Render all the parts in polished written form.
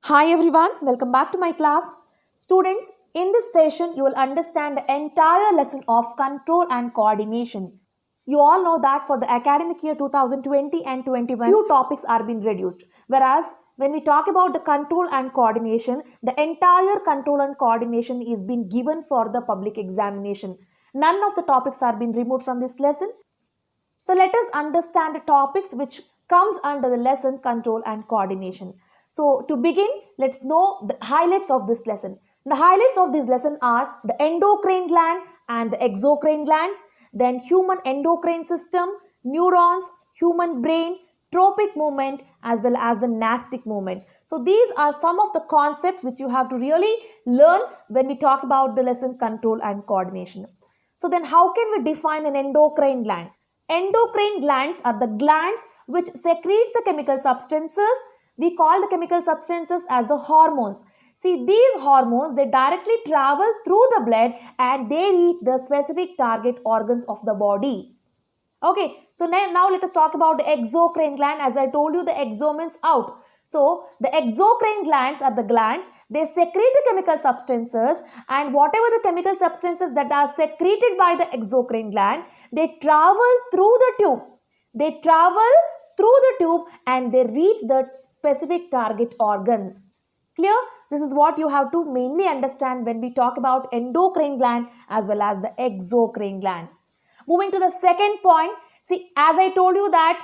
Hi everyone, welcome back to my class. Students, in this session you will understand the entire lesson of control and coordination. You all know that for the academic year 2020 and 21, few topics are being reduced. Whereas when we talk about the control and coordination, the entire control and coordination is being given for the public examination. None of the topics are being removed from this lesson. So let us understand the topics which comes under the lesson control and coordination. So to begin, let's know the highlights of this lesson. The highlights of this lesson are the endocrine gland and the exocrine glands, then human endocrine system, neurons, human brain, tropic movement as well as the nastic movement. So these are some of the concepts which you have to really learn when we talk about the lesson control and coordination. So then how can we define an endocrine gland? Endocrine glands are the glands which secretes the chemical substances. We call the chemical substances as the hormones. See, these hormones, they directly travel through the blood and they reach the specific target organs of the body. Okay, so now let us talk about the exocrine gland. As I told you, the exo means out. So the exocrine glands are the glands, they secrete the chemical substances, and whatever the chemical substances that are secreted by the exocrine gland, they travel through the tube. They travel through the tube and they reach the specific target organs. Clear? This is what you have to mainly understand when we talk about endocrine gland as well as the exocrine gland. Moving to the second point, see, as I told you that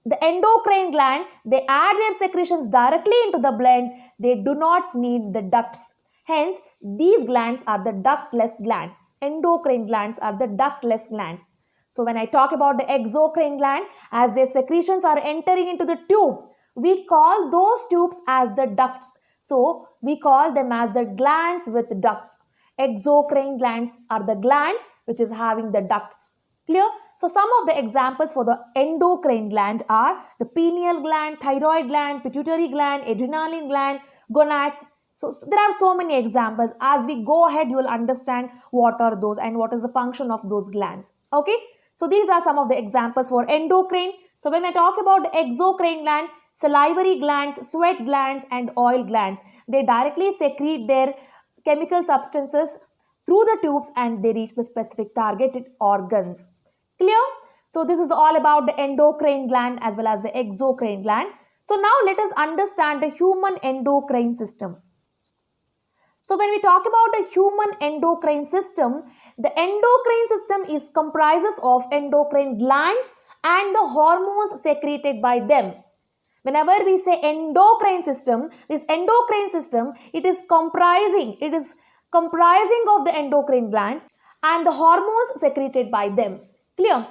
the endocrine gland, they add their secretions directly into the blood. They do not need the ducts. Hence, these glands are the ductless glands. Endocrine glands are the ductless glands. So when I talk about the exocrine gland, as their secretions are entering into the tube, we call those tubes as the ducts. So we call them as the glands with ducts. Exocrine glands are the glands which is having the ducts. Clear? So some of the examples for the endocrine gland are the pineal gland, thyroid gland, pituitary gland, adrenal gland, gonads. So there are so many examples. As we go ahead, you will understand what are those and what is the function of those glands. Okay? So these are some of the examples for endocrine. So when I talk about the exocrine gland, salivary glands, sweat glands and oil glands, they directly secrete their chemical substances through the tubes and they reach the specific targeted organs. Clear? So this is all about the endocrine gland as well as the exocrine gland. So now let us understand the human endocrine system. So when we talk about the human endocrine system, the endocrine system is comprises of endocrine glands and the hormones secreted by them. Whenever we say endocrine system, this endocrine system, it is comprising of the endocrine glands and the hormones secreted by them. Clear?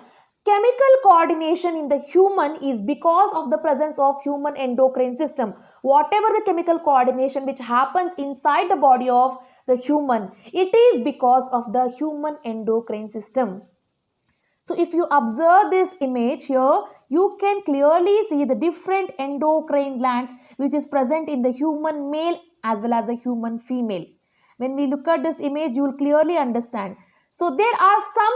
Chemical coordination in the human is because of the presence of human endocrine system. Whatever the chemical coordination which happens inside the body of the human, it is because of the human endocrine system. So if you observe this image here, you can clearly see the different endocrine glands which is present in the human male as well as the human female. When we look at this image, you will clearly understand. So there are some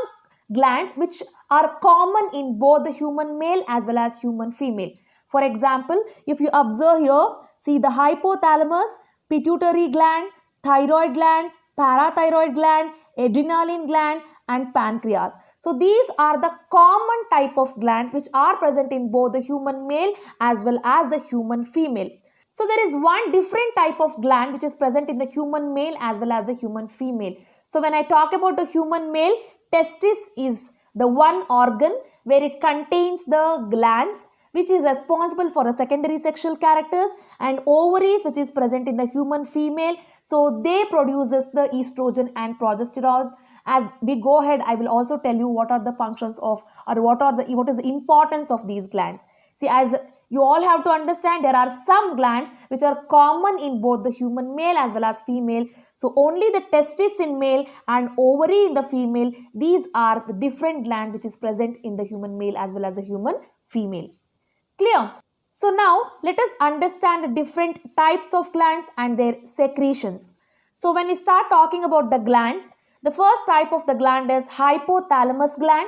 glands which are common in both the human male as well as human female. For example, if you observe here, see the hypothalamus, pituitary gland, thyroid gland, parathyroid gland, adrenaline gland and pancreas. So these are the common type of glands which are present in both the human male as well as the human female. So there is one different type of gland which is present in the human male as well as the human female. So when I talk about the human male, testis is the one organ where it contains the glands which is responsible for the secondary sexual characters, and ovaries which is present in the human female. So they produces the estrogen and progesterone. As we go ahead, I will also tell you what are the functions of or what is the importance of these glands. See, as you all have to understand, there are some glands which are common in both the human male as well as female. So only the testis in male and ovary in the female, these are the different gland which is present in the human male as well as the human female. Clear? So now let us understand the different types of glands and their secretions. So when we start talking about the glands, the first type of the gland is hypothalamus gland.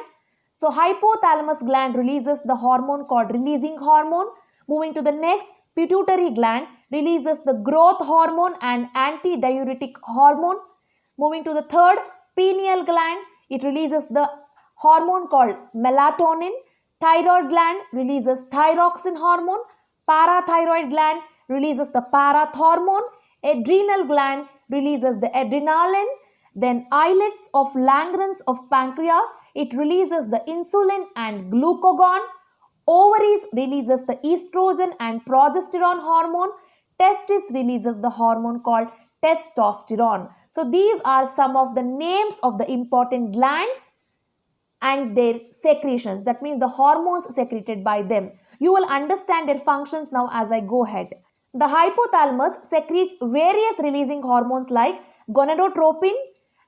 So hypothalamus gland releases the hormone called releasing hormone. Moving to the next, pituitary gland releases the growth hormone and antidiuretic hormone. Moving to the third, pineal gland, it releases the hormone called melatonin. Thyroid gland releases thyroxine hormone. Parathyroid gland releases the parathormone. Adrenal gland releases the adrenaline. Then islets of Langerhans of pancreas, it releases the insulin and glucagon. Ovaries releases the estrogen and progesterone hormone. Testis releases the hormone called testosterone. So these are some of the names of the important glands and their secretions. That means the hormones secreted by them. You will understand their functions now as I go ahead. The hypothalamus secretes various releasing hormones like gonadotropin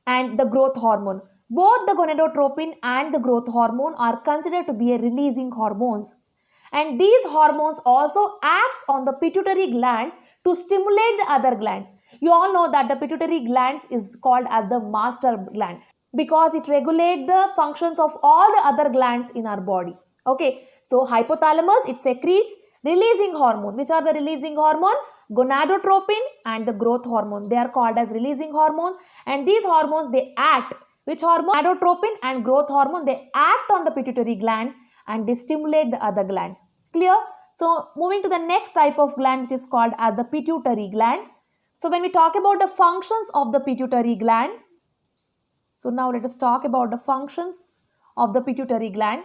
and the growth hormone. Both the gonadotropin and the growth hormone are considered to be a releasing hormones. And these hormones also acts on the pituitary glands to stimulate the other glands. You all know that the pituitary glands is called as the master gland because it regulates the functions of all the other glands in our body. Okay, so hypothalamus, it secretes releasing hormone. Which are the releasing hormone? Gonadotropin and the growth hormone. They are called as releasing hormones, and these hormones, they act. Which hormone? Gonadotropin and growth hormone, they act on the pituitary glands and they stimulate the other glands. Clear? So moving to the next type of gland, which is called as the pituitary gland. So when we talk about the functions of the pituitary gland, so now let us talk about the functions of the pituitary gland.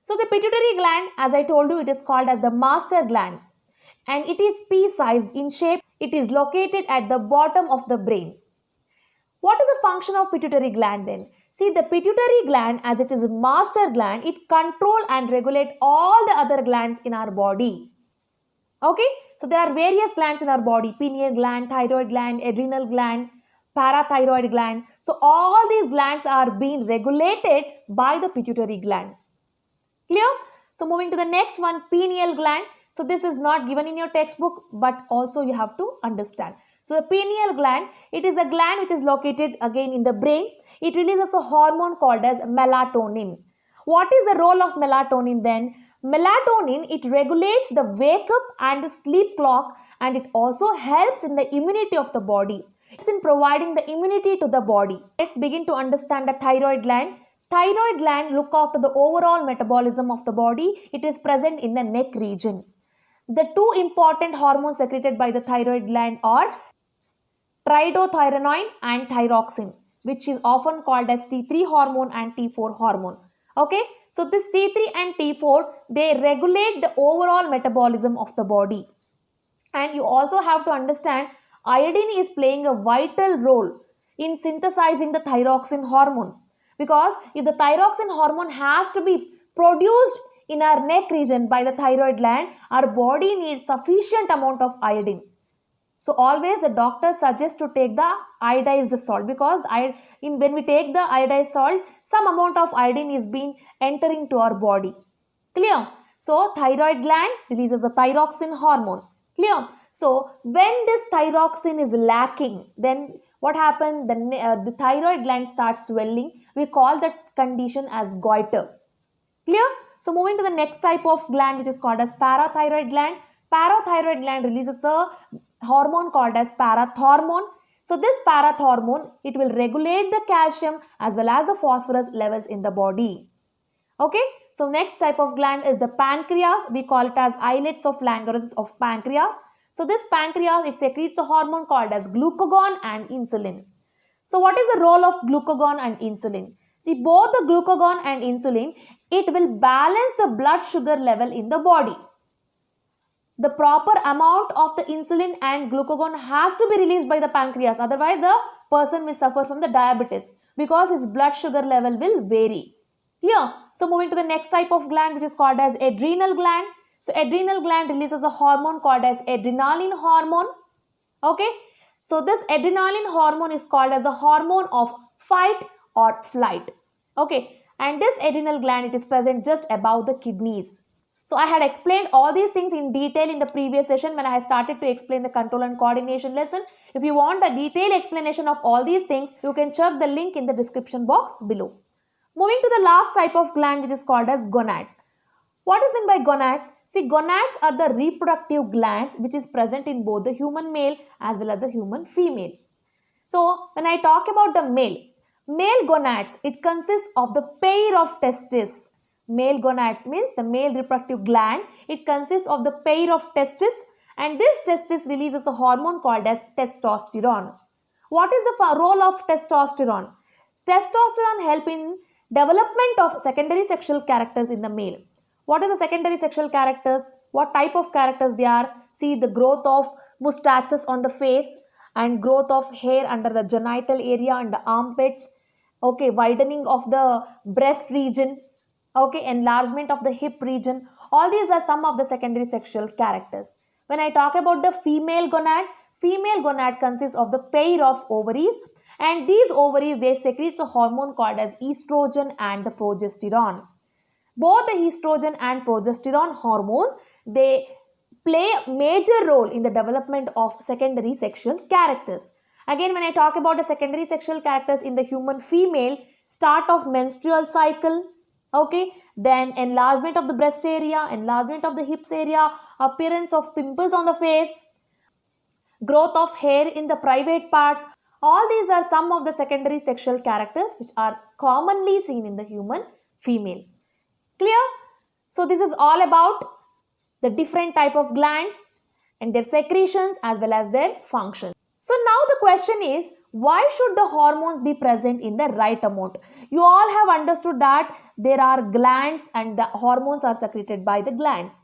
So the pituitary gland, as I told you, it is called as the master gland and it is pea-sized in shape. It is located at the bottom of the brain. What is the function of pituitary gland then? See, the pituitary gland, as it is a master gland, it control and regulate all the other glands in our body. Okay, so there are various glands in our body: pineal gland, thyroid gland, adrenal gland, parathyroid gland. So all these glands are being regulated by the pituitary gland. Clear? So moving to the next one, pineal gland. So this is not given in your textbook, but also you have to understand. So the pineal gland, it is a gland which is located again in the brain. It releases a hormone called as melatonin. What is the role of melatonin then? Melatonin, it regulates the wake up and the sleep clock, and it also helps in the immunity of the body. It's in providing the immunity to the body. Let's begin to understand the thyroid gland. Thyroid gland look after the overall metabolism of the body. It is present in the neck region. The two important hormones secreted by the thyroid gland are tridothyronine and thyroxine, which is often called as T3 hormone and T4 hormone. Okay, so this T3 and T4, they regulate the overall metabolism of the body. And you also have to understand iodine is playing a vital role in synthesizing the thyroxine hormone. Because if the thyroxine hormone has to be produced in our neck region by the thyroid gland, our body needs sufficient amount of iodine. So always the doctor suggests to take the iodized salt, because when we take the iodized salt, some amount of iodine is being entering to our body. Clear? So thyroid gland releases a thyroxine hormone. Clear? So when this thyroxine is lacking, then what happens? The thyroid gland starts swelling. We call that condition as goiter. Clear? So moving to the next type of gland, which is called as parathyroid gland. Parathyroid gland releases a hormone called as parathormone. So this parathormone, it will regulate the calcium as well as the phosphorus levels in the body. Okay, so next type of gland is the pancreas. We call it as islets of Langerhans of pancreas. So this pancreas, it secretes a hormone called as glucagon and insulin. So what is the role of glucagon and insulin? See, both the glucagon and insulin, it will balance the blood sugar level in the body. The proper amount of the insulin and glucagon has to be released by the pancreas. Otherwise, the person may suffer from the diabetes because his blood sugar level will vary. Clear? So moving to the next type of gland, which is called as adrenal gland. So adrenal gland releases a hormone called as adrenaline hormone. Okay. So this adrenaline hormone is called as the hormone of fight or flight. Okay. And this adrenal gland, it is present just above the kidneys. So I had explained all these things in detail in the previous session when I started to explain the control and coordination lesson. If you want a detailed explanation of all these things, you can check the link in the description box below. Moving to the last type of gland, which is called as gonads. What is meant by gonads? See, gonads are the reproductive glands which is present in both the human male as well as the human female. So, when I talk about the male gonads, it consists of the pair of testes. Male gonad means the male reproductive gland. It consists of the pair of testes, and this testis releases a hormone called as testosterone. What is the role of testosterone? Testosterone helps in development of secondary sexual characters in the male. What are the secondary sexual characters? What type of characters they are? See, the growth of mustaches on the face and growth of hair under the genital area and the armpits. Okay, widening of the breast region. Okay, enlargement of the hip region. All these are some of the secondary sexual characters. When I talk about the female gonad consists of the pair of ovaries, and these ovaries, they secrete a hormone called as estrogen and the progesterone. Both the estrogen and progesterone hormones, they play a major role in the development of secondary sexual characters. Again, when I talk about the secondary sexual characters in the human female, start of menstrual cycle, okay, then enlargement of the breast area, enlargement of the hips area, appearance of pimples on the face, growth of hair in the private parts. All these are some of the secondary sexual characters which are commonly seen in the human female. Clear? So this is all about the different type of glands and their secretions as well as their function. So now the question is, why should the hormones be present in the right amount? You all have understood that there are glands and the hormones are secreted by the glands.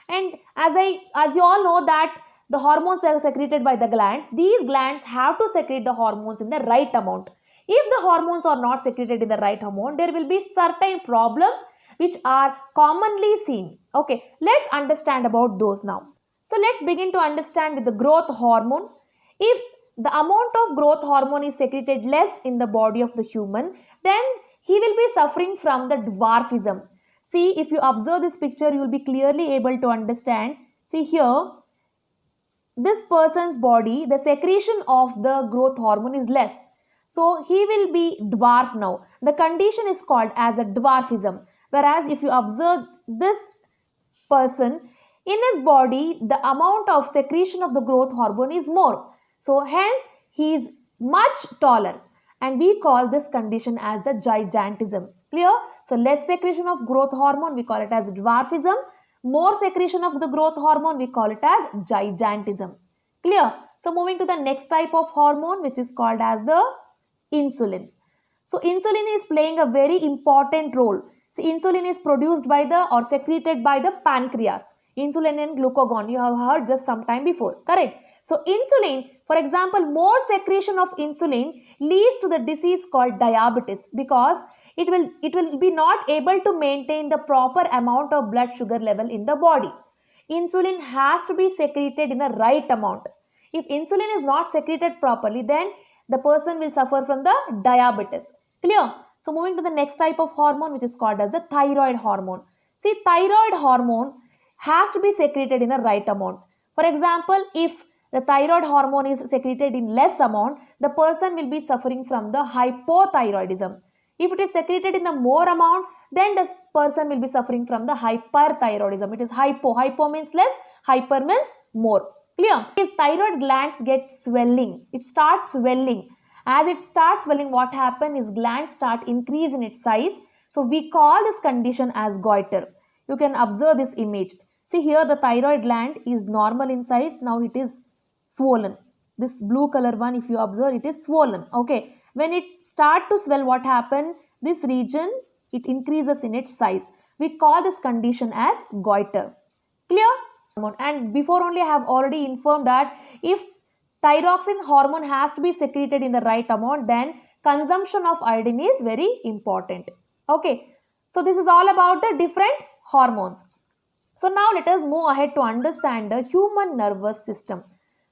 And as you all know that the hormones are secreted by the glands, these glands have to secrete the hormones in the right amount. If the hormones are not secreted in the right amount, there will be certain problems which are commonly seen. Okay, let's understand about those now. So let's begin to understand with the growth hormone. If the amount of growth hormone is secreted less in the body of the human, then he will be suffering from the dwarfism. See, if you observe this picture, you will be clearly able to understand. See here, this person's body, the secretion of the growth hormone is less. So he will be dwarf now. The condition is called as a dwarfism. Whereas if you observe this person, in his body, the amount of secretion of the growth hormone is more. So hence, he is much taller. And we call this condition as the gigantism. Clear? So less secretion of growth hormone, we call it as dwarfism. More secretion of the growth hormone, we call it as gigantism. Clear? So moving to the next type of hormone, which is called as the insulin. So insulin is playing a very important role. So insulin is produced by the or secreted by the pancreas. Insulin and glucagon, you have heard just some time before, correct? So insulin, for example, more secretion of insulin leads to the disease called diabetes, because it will be not able to maintain the proper amount of blood sugar level in the body. Insulin has to be secreted in the right amount. If insulin is not secreted properly, then the person will suffer from the diabetes. Clear? So moving to the next type of hormone, which is called as the thyroid hormone. See, thyroid hormone has to be secreted in the right amount. For example, if the thyroid hormone is secreted in less amount, the person will be suffering from the hypothyroidism. If it is secreted in the more amount, then the person will be suffering from the hyperthyroidism. It is hypo means less, hyper means more. Clear? His thyroid glands get swelling. It starts swelling. As it starts swelling, what happens is glands start increase in its size. So we call this condition as goiter. You can observe this image. See here, the thyroid gland is normal in size. Now it is swollen. This blue color one, if you observe, it is swollen. Okay. When it start to swell, what happens? This region, it increases in its size. We call this condition as goiter. Clear? And before only I have already informed that if thyroxine hormone has to be secreted in the right amount, then consumption of iodine is very important. Okay. So this is all about the different hormones. So now let us move ahead to understand the human nervous system.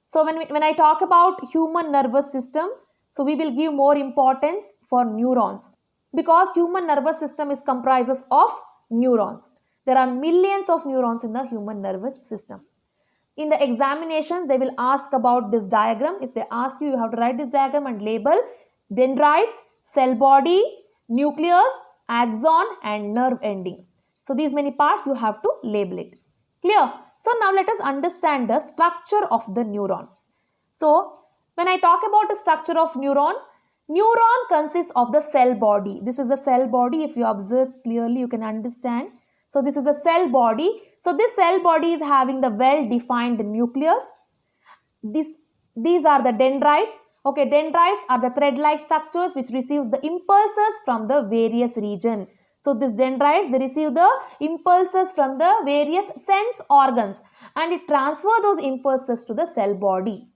So when I talk about human nervous system, so we will give more importance for neurons, because human nervous system is comprises of neurons. There are millions of neurons in the human nervous system. In the examinations, they will ask about this diagram. If they ask you, you have to write this diagram and label dendrites, cell body, nucleus, axon and nerve ending. So these many parts you have to label it. Clear? So now let us understand the structure of the neuron. So when I talk about the structure of neuron, neuron consists of the cell body. This is the cell body. If you observe clearly, you can understand. So this is a cell body. So this cell body is having the well-defined nucleus. These are the dendrites. Okay, dendrites are the thread-like structures which receives the impulses from the various region. So these dendrites, they receive the impulses from the various sense organs and it transfer those impulses to the cell body.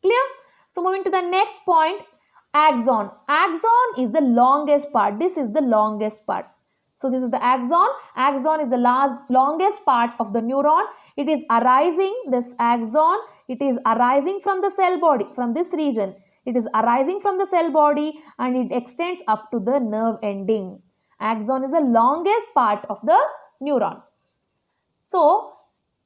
Clear? So moving to the next point, axon. Axon is the longest part. This is the longest part. So this is the axon. Axon is the longest part of the neuron. It is arising, this axon, it is arising from the cell body, from this region. It is arising from the cell body and it extends up to the nerve ending. Axon is the longest part of the neuron. So,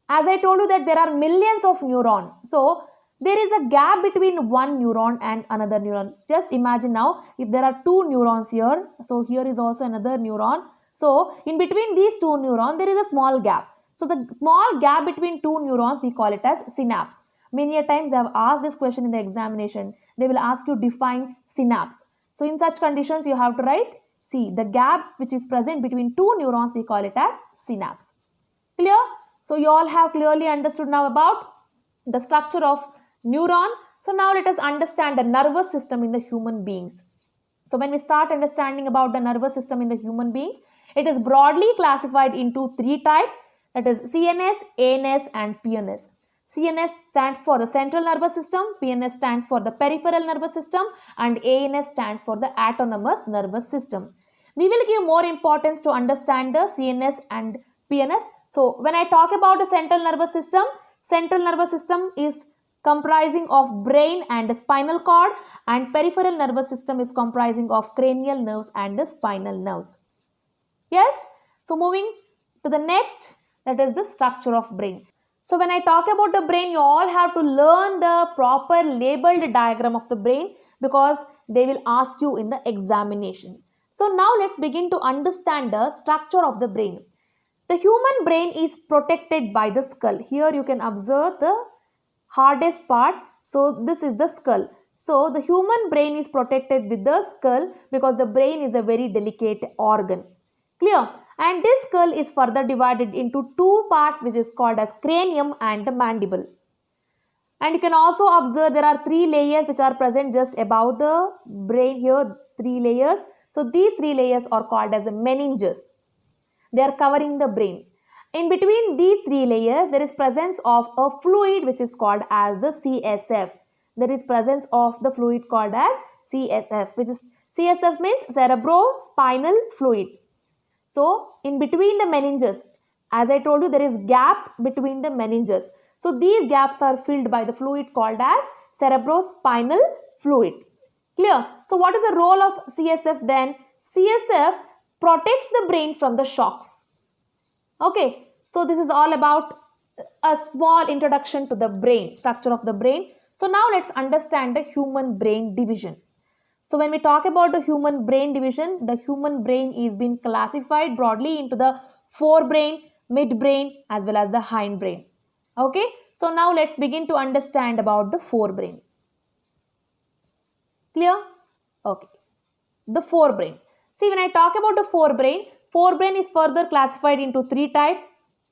as I told you that there are millions of neurons. So, there is a gap between one neuron and another neuron. Just imagine now, if there are two neurons here. So, here is also another neuron. So, in between these two neurons, there is a small gap. So, the small gap between two neurons, we call it as synapse. Many a times they have asked this question in the examination. They will ask you define synapse. So, in such conditions, you have to write, see, the gap which is present between two neurons, we call it as synapse. Clear? So, you all have clearly understood now about the structure of neuron. So, now let us understand the nervous system in the human beings. So, when we start understanding about the nervous system in the human beings, it is broadly classified into three types, that is CNS, ANS and PNS. CNS stands for the central nervous system, PNS stands for the peripheral nervous system and ANS stands for the autonomous nervous system. We will give more importance to understand the CNS and PNS. So, when I talk about the central nervous system is comprising of brain and spinal cord and peripheral nervous system is comprising of cranial nerves and the spinal nerves. Yes? So, moving to the next, that is the structure of brain. So, when I talk about the brain, you all have to learn the proper labeled diagram of the brain because they will ask you in the examination. So, now let's begin to understand the structure of the brain. The human brain is protected by the skull. Here you can observe the hardest part. So, this is the skull. So, the human brain is protected with the skull because the brain is a very delicate organ. Clear? And this skull is further divided into two parts which is called as cranium and the mandible. And you can also observe there are three layers which are present just above the brain here, three layers. So these three layers are called as the meninges. They are covering the brain. In between these three layers, there is presence of a fluid which is called as the CSF. There is presence of the fluid called as CSF, which is CSF means cerebrospinal fluid. So, in between the meninges, as I told you, there is gap between the meninges. So, these gaps are filled by the fluid called as cerebrospinal fluid. Clear? So, what is the role of CSF then? CSF protects the brain from the shocks. Okay. So, this is all about a small introduction to the brain, structure of the brain. So, now let's understand the human brain division. So, when we talk about the human brain division, the human brain is being classified broadly into the forebrain, midbrain as well as the hindbrain. Okay. So, now let's begin to understand about the forebrain. Clear? Okay. The forebrain. See, when I talk about the forebrain is further classified into three types.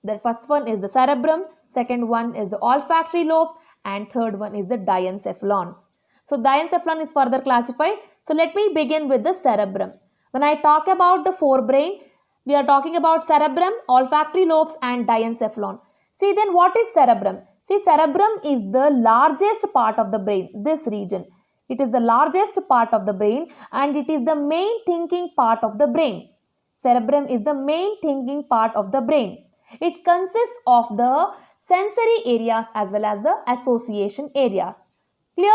The first one is the cerebrum, second one is the olfactory lobes and third one is the diencephalon. So, diencephalon is further classified. So, let me begin with the cerebrum. When I talk about the forebrain, we are talking about cerebrum, olfactory lobes and diencephalon. See, then what is cerebrum? See, cerebrum is the largest part of the brain, this region. It is the largest part of the brain and it is the main thinking part of the brain. Cerebrum is the main thinking part of the brain. It consists of the sensory areas as well as the association areas. Clear?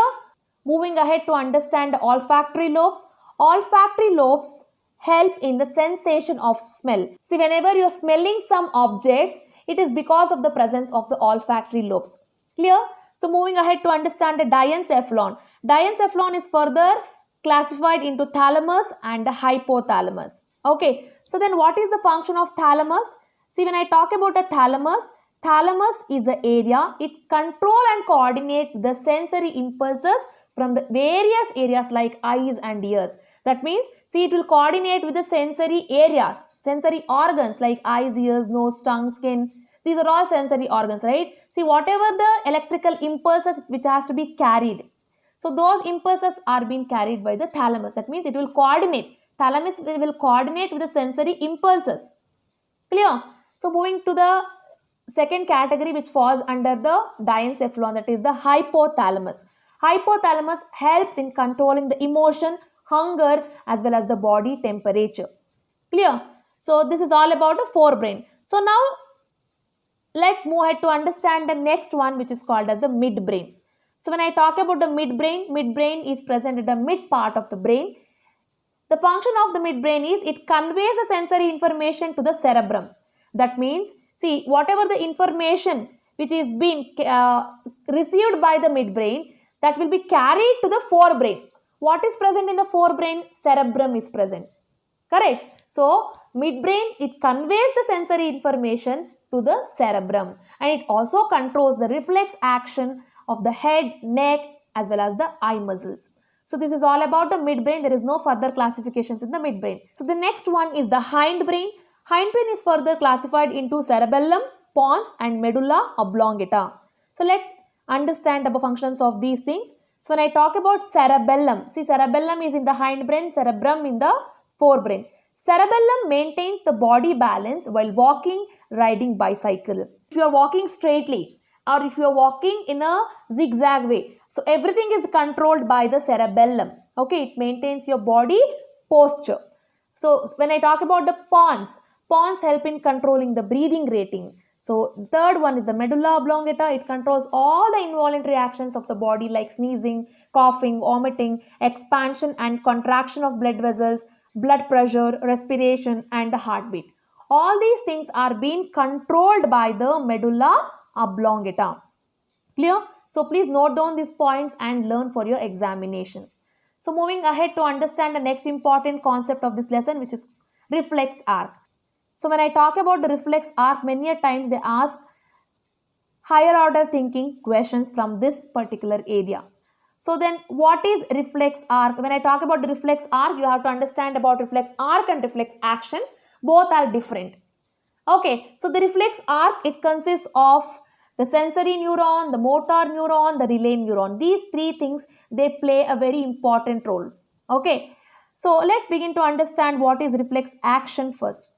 Moving ahead to understand the olfactory lobes. Olfactory lobes help in the sensation of smell. See, whenever you are smelling some objects, it is because of the presence of the olfactory lobes. Clear? So, moving ahead to understand the diencephalon. Diencephalon is further classified into thalamus and the hypothalamus. Okay. So, then what is the function of thalamus? See, when I talk about the thalamus Thalamus is the area, it control and coordinate the sensory impulses from the various areas like eyes and ears. That means, see, it will coordinate with the sensory areas, sensory organs like eyes, ears, nose, tongue, skin. These are all sensory organs, right? See, whatever the electrical impulses which has to be carried. So those impulses are being carried by the thalamus. That means it will coordinate. Thalamus will coordinate with the sensory impulses. Clear? So moving to the second category which falls under the diencephalon, that is the hypothalamus. Hypothalamus helps in controlling the emotion, hunger as well as the body temperature. Clear? So this is all about the forebrain. So now let's move ahead to understand the next one which is called as the midbrain. So when I talk about the midbrain is present at the mid part of the brain. The function of the midbrain is it conveys the sensory information to the cerebrum. That means, see, whatever the information which is being received by the midbrain, that will be carried to the forebrain. What is present in the forebrain? Cerebrum is present. Correct? So, midbrain, it conveys the sensory information to the cerebrum, and it also controls the reflex action of the head, neck as well as the eye muscles. So this is all about the midbrain. There is no further classifications in the midbrain. So the next one is the hindbrain. Hindbrain is further classified into cerebellum, pons and medulla oblongata. So let's understand the functions of these things. So when I talk about cerebellum, see, cerebellum is in the hindbrain, cerebrum in the forebrain. Cerebellum maintains the body balance while walking, riding bicycle. If you are walking straightly or if you are walking in a zigzag way, so everything is controlled by the cerebellum. Okay, it maintains your body posture. So when I talk about the pons help in controlling the breathing rating. So third one is the medulla oblongata. It controls all the involuntary actions of the body like sneezing, coughing, vomiting, expansion and contraction of blood vessels, blood pressure, respiration and the heartbeat. All these things are being controlled by the medulla oblongata. Clear? So please note down these points and learn for your examination. So moving ahead to understand the next important concept of this lesson, which is reflex arc. So when I talk about the reflex arc, many a times they ask higher order thinking questions from this particular area. So then what is reflex arc? When I talk about the reflex arc, you have to understand about reflex arc and reflex action. Both are different. Okay, so the reflex arc, it consists of the sensory neuron, the motor neuron, the relay neuron. These three things, they play a very important role. Okay, so let's begin to understand what is reflex action first.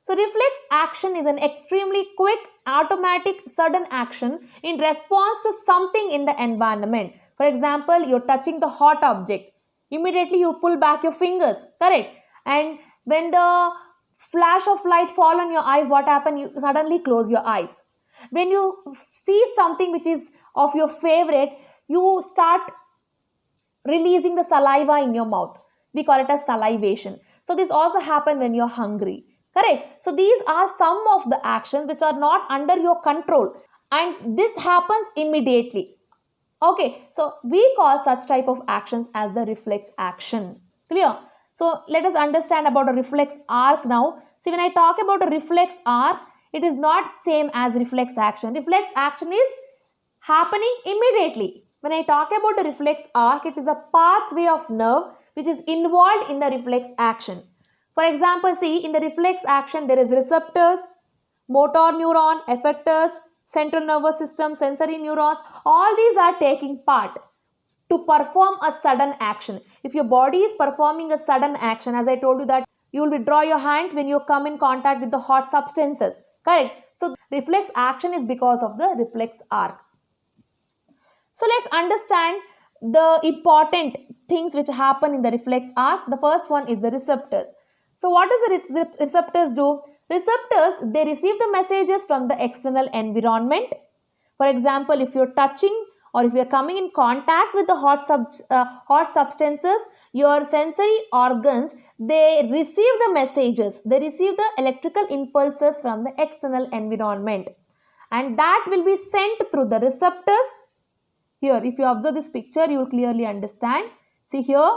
So reflex action is an extremely quick, automatic, sudden action in response to something in the environment. For example, you're touching the hot object. Immediately you pull back your fingers, correct? And when the flash of light fall on your eyes, what happens? You suddenly close your eyes. When you see something which is of your favorite, you start releasing the saliva in your mouth. We call it as salivation. So this also happens when you're hungry. Correct? So these are some of the actions which are not under your control, and this happens immediately. Okay, so we call such type of actions as the reflex action. Clear? So let us understand about a reflex arc now. See, when I talk about a reflex arc, it is not same as reflex action. Reflex action is happening immediately. When I talk about the reflex arc, it is a pathway of nerve which is involved in the reflex action. For example, see, in the reflex action, there is receptors, motor neuron, effectors, central nervous system, sensory neurons. All these are taking part to perform a sudden action. If your body is performing a sudden action, as I told you that you will withdraw your hand when you come in contact with the hot substances. Correct? So reflex action is because of the reflex arc. So let's understand the important things which happen in the reflex arc. The first one is the receptors. So what does the receptors do? Receptors, they receive the messages from the external environment. For example, if you're touching or if you're coming in contact with the hot substances, your sensory organs, they receive the messages. They receive the electrical impulses from the external environment. And that will be sent through the receptors. Here, if you observe this picture, you will clearly understand. See here.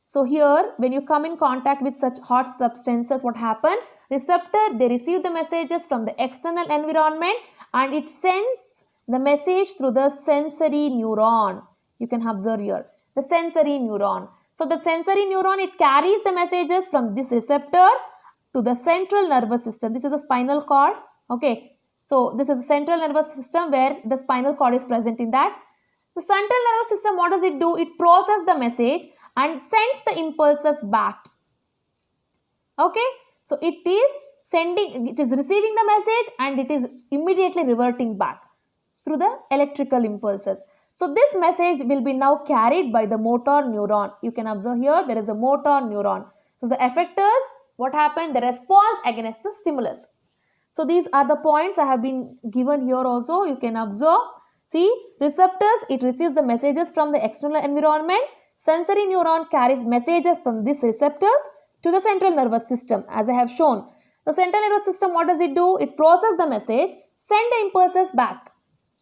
So here, when you come in contact with such hot substances, what happens? Receptor, they receive the messages from the external environment and it sends the message through the sensory neuron. You can observe here, the sensory neuron. So the sensory neuron, it carries the messages from this receptor to the central nervous system. This is a spinal cord. Okay. So this is a central nervous system where the spinal cord is present in that. The central nervous system, what does it do? It processes the message and sends the impulses back. Okay. So it is receiving the message and it is immediately reverting back through the electrical impulses. So this message will be now carried by the motor neuron. You can observe here there is a motor neuron. So the effectors, what happened? The response against the stimulus. So these are the points I have been given here also. You can observe. See, receptors, it receives the messages from the external environment. Sensory neuron carries messages from these receptors to the central nervous system, as I have shown. The central nervous system, what does it do? It processes the message, send the impulses back.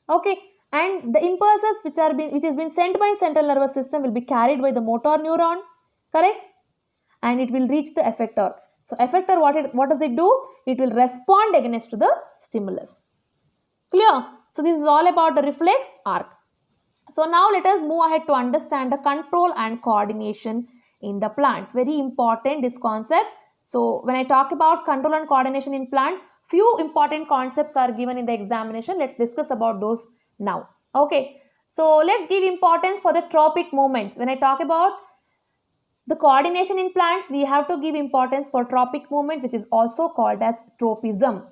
Okay, and the impulses which has been sent by central nervous system will be carried by the motor neuron, correct? And it will reach the effector. So effector, what does it do? It will respond against the stimulus. Clear? So this is all about the reflex arc. So now let us move ahead to understand the control and coordination in the plants. Very important this concept. So when I talk about control and coordination in plants, few important concepts are given in the examination. Let's discuss about those now. Okay. So let's give importance for the tropic movements. When I talk about the coordination in plants, we have to give importance for tropic movement, which is also called as tropism.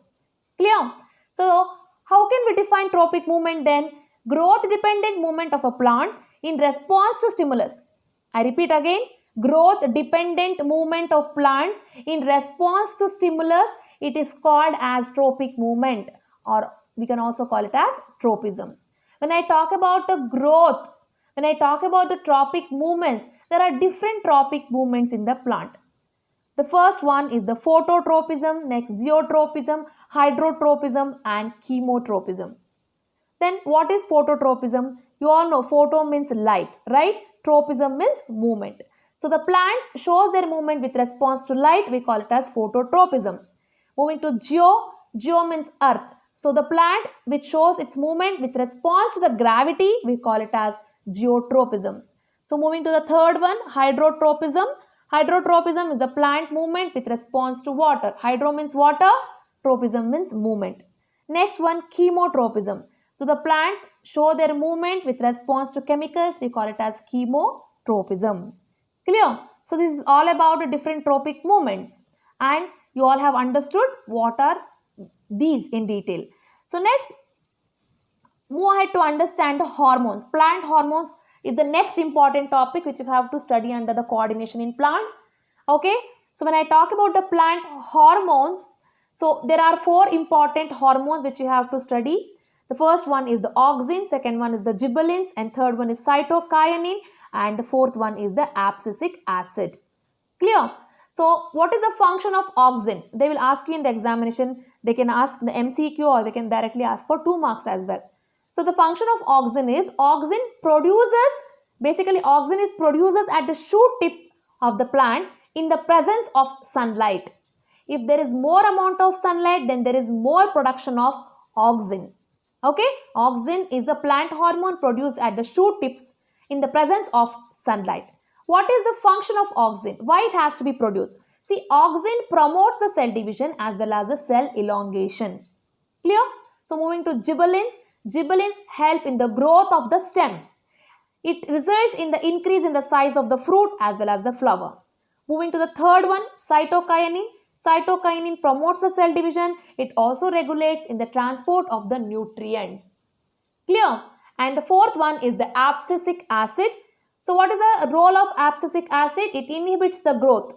Clear? So how can we define tropic movement then? Growth dependent movement of a plant in response to stimulus. I repeat again, growth dependent movement of plants in response to stimulus, it is called as tropic movement, or we can also call it as tropism. When I talk about the growth, when I talk about the tropic movements, there are different tropic movements in the plant. The first one is the phototropism, next geotropism, hydrotropism and chemotropism. Then what is phototropism? You all know photo means light, right? Tropism means movement. So the plants shows their movement with response to light. We call it as phototropism. Moving to geo means earth. So the plant which shows its movement with response to the gravity, we call it as geotropism. So moving to the third one, hydrotropism. Hydrotropism is the plant movement with response to water. Hydro means water, tropism means movement. Next one, chemotropism. So the plants show their movement with response to chemicals. We call it as chemotropism. Clear? So this is all about the different tropic movements. And you all have understood what are these in detail. So next, move ahead to understand the hormones. Plant hormones is the next important topic which you have to study under the coordination in plants. Okay. So when I talk about the plant hormones, so there are 4 important hormones which you have to study. The first one is the auxin, second one is the gibberellins, and third one is cytokinin, and the fourth one is the abscisic acid. Clear? So what is the function of auxin? They will ask you in the examination. They can ask the MCQ or they can directly ask for 2 marks as well. So the function of auxin is, auxin is produced at the shoot tip of the plant in the presence of sunlight. If there is more amount of sunlight, then there is more production of auxin. Okay, auxin is a plant hormone produced at the shoot tips in the presence of sunlight. What is the function of auxin? Why it has to be produced? See, auxin promotes the cell division as well as the cell elongation. Clear? So moving to gibberellins. Gibberellins help in the growth of the stem. It results in the increase in the size of the fruit as well as the flower. Moving to the third one, cytokinin. Cytokinin promotes the cell division. It also regulates in the transport of the nutrients. Clear? And the fourth one is the abscisic acid. So what is the role of abscisic acid? It inhibits the growth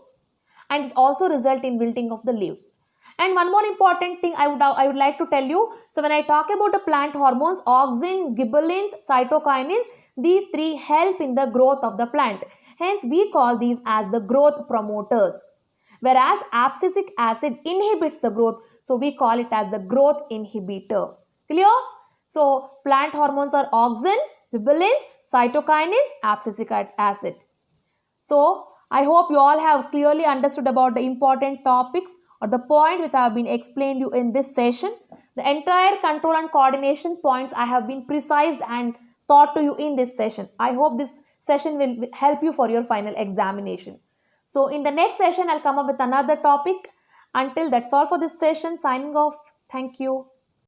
and it also results in wilting of the leaves. And one more important thing I would like to tell you. So when I talk about the plant hormones, auxin, gibberellins, cytokinins, these 3 help in the growth of the plant. Hence we call these as the growth promoters. Whereas abscisic acid inhibits the growth, so we call it as the growth inhibitor. Clear? So plant hormones are auxin, gibberellins, cytokinins, abscisic acid. So I hope you all have clearly understood about the important topics or the point which I have been explained you in this session, the entire control and coordination points I have been precised and taught to you in this session. I hope this session will help you for your final examination. So in the next session, I'll come up with another topic. Until that's all for this session. Signing off. Thank you.